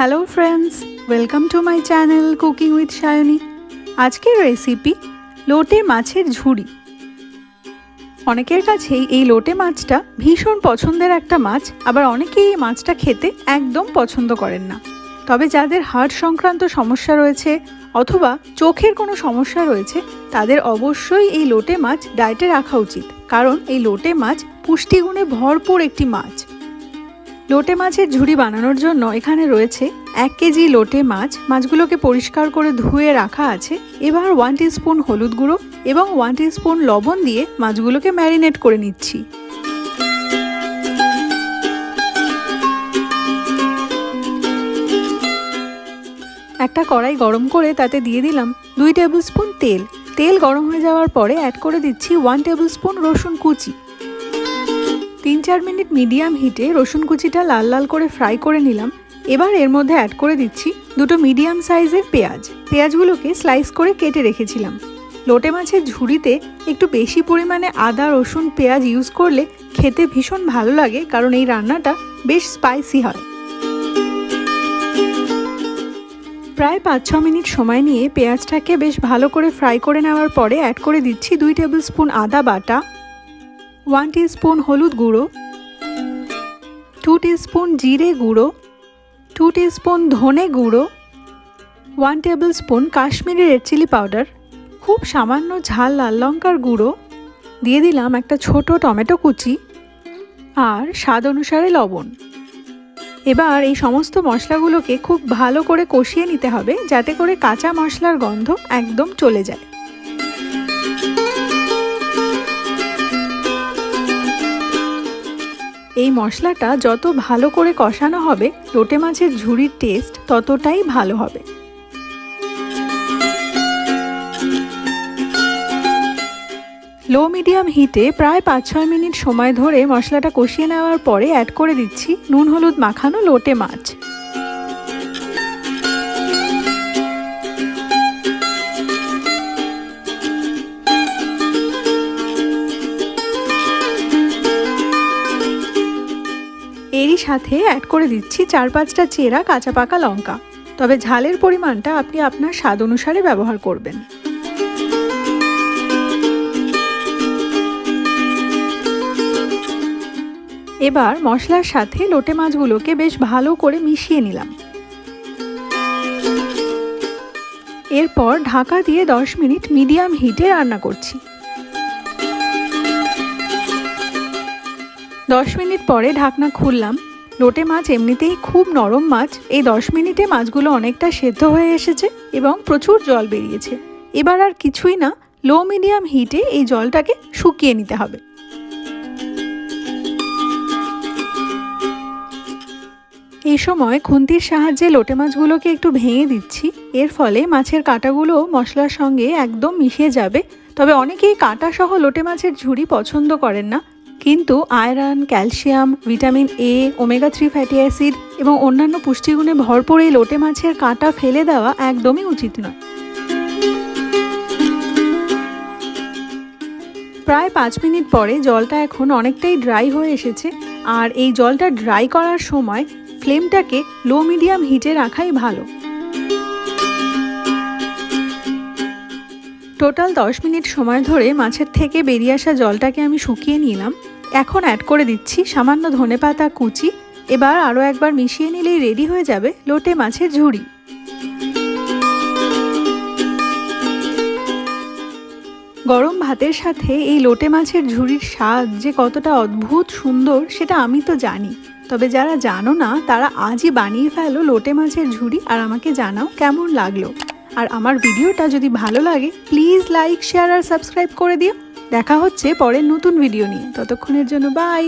Hello friends, welcome to my channel cooking with Sayani. আজকের recipe লোটে মাছের ঝুড়ি। অনেকের কাছেই এই লোটে মাছটা ভীষণ পছন্দের একটা মাছ, আবার অনেকেই এই মাছটা খেতে একদম পছন্দ করেন না। তবে যাদের হার্ট সংক্রান্ত সমস্যা রয়েছে অথবা চোখের কোনো সমস্যা রয়েছে তাদের অবশ্যই এই লোটে মাছ ডায়েটে রাখা উচিত, কারণ এই লোটে মাছ পুষ্টিগুণে ভরপুর একটি মাছ। লোটে মাছের ঝুড়ি বানানোর জন্য এখানে রয়েছে 1 কেজি লোটে মাছ। মাছগুলোকে পরিষ্কার করে ধুয়ে রাখা আছে। এবার 1 টিস্পুন হলুদ গুঁড়ো এবং 1 টিস্পুন লবণ দিয়ে মাছগুলোকে ম্যারিনেট করে নিচ্ছি। একটা কড়াই গরম করে তাতে দিয়ে দিলাম 2 টেবিল স্পুন তেল। তেল গরম হয়ে যাওয়ার পরে অ্যাড করে দিচ্ছি 1 টেবিল স্পুন রসুন কুচি। 3-4 মিনিট মিডিয়াম হিটে রসুন কুচিটা লাল লাল করে ফ্রাই করে নিলাম। এবার এর মধ্যে অ্যাড করে দিচ্ছি 2টো মিডিয়াম সাইজের পেঁয়াজ। পেঁয়াজগুলোকে স্লাইস করে কেটে রেখেছিলাম। লোটে মাছের ঝুড়িতে একটু বেশি পরিমাণে আদা রসুন পেঁয়াজ ইউজ করলে খেতে ভীষণ ভালো লাগে, কারণ এই রান্নাটা বেশ স্পাইসি হয়। প্রায় 5-6 মিনিট সময় নিয়ে পেঁয়াজটাকে বেশ ভালো করে ফ্রাই করে নেওয়ার পরে অ্যাড করে দিচ্ছি 2 টেবিল স্পুন আদা বাটা, 1 টিস্পুন হলুদ গুঁড়ো, 2 টিস্পুন জিরে গুঁড়ো, 2 টিস্পুন ধনে গুঁড়ো, 1 tablespoon Kashmiri red chilli powder, খুব সামান্য ঝাল লাল লঙ্কার গুঁড়ো, দিয়ে দিলাম একটা ছোট টমেটো কুচি আর স্বাদ অনুসারে লবণ। এবার এই সমস্ত মশলাগুলোকে খুব ভালো করে কষিয়ে নিতে হবে, যাতে করে কাঁচা মশলার গন্ধ একদম চলে যায়। এই মশলাটা যত ভালো করে কষানো হবে লোটে মাছের ঝুড়ির টেস্ট ততটাই ভালো হবে। লো মিডিয়াম হিটে প্রায় 5-6 মিনিট সময় ধরে মশলাটা কষিয়ে নেওয়ার পরে অ্যাড করে দিচ্ছি নুন হলুদ মাখানো লোটে মাছ। এরই সাথে অ্যাড করে দিচ্ছি 4-5টা চেরা কাঁচা পাকা লঙ্কা। তবে ঝালের পরিমাণটা আপনি আপনার স্বাদ অনুসারে ব্যবহার করবেন। এবার মশলার সাথে লোটে মাছগুলোকে বেশ ভালো করে মিশিয়ে নিলাম। এরপর ঢাকা দিয়ে 10 মিনিট মিডিয়াম হিটে রান্না করছি। 10 মিনিট পরে ঢাকনা খুললাম। লোটে মাছ এমনিতেই খুব নরম মাছ। এই 10 মিনিটে মাছগুলো অনেকটা সেদ্ধ হয়ে এসেছে এবং প্রচুর জল বেরিয়েছে। এবার আর কিছুই না, লো মিডিয়াম হিটে এই জলটাকে শুকিয়ে নিতে হবে। এই সময় খুন্তির সাহায্যে লোটে মাছগুলোকে একটু ভেঙে দিচ্ছি। এর ফলে মাছের কাঁটাগুলো মশলার সঙ্গে একদম মিশে যাবে। তবে অনেকেই কাঁটা সহ লোটে মাছের ঝুড়ি পছন্দ করেন না, কিন্তু iron, calcium, vitamin A, omega 3 fatty acid এবং অন্যান্য পুষ্টিগুণে ভরপুর এই লোটে মাছের কাঁটা ফেলে দেওয়া একদমই উচিত নয়। প্রায় 5 মিনিট পরে জলটা এখন অনেকটাই ড্রাই হয়ে এসেছে, আর এই জলটা ড্রাই করার সময় ফ্লেমটাকে লো মিডিয়াম হিটে রাখাই ভালো। টোটাল 10 মিনিট সময় ধরে মাছের থেকে বেরিয়ে আসা জলটাকে আমি শুকিয়ে নিলাম। এখন অ্যাড করে দিচ্ছি সামান্য ধনেপাতা কুচি। এবার আরও একবার মিশিয়ে নিলেই রেডি হয়ে যাবে লোটে মাছের ঝুড়ি। গরম ভাতের সাথে এই লোটে মাছের ঝুড়ির স্বাদ যে কতটা অদ্ভুত সুন্দর সেটা আমি তো জানি, তবে যারা জানো না তারা আজই বানিয়ে ফেলো লোটে মাছের ঝুড়ি আর আমাকে জানাও কেমন লাগলো। আর আমার ভিডিওটা যদি ভালো লাগে প্লিজ লাইক, শেয়ার আর সাবস্ক্রাইব করে দিও। দেখা হচ্ছে পরের নতুন ভিডিও নিয়ে। ততক্ষণের জন্য বাই।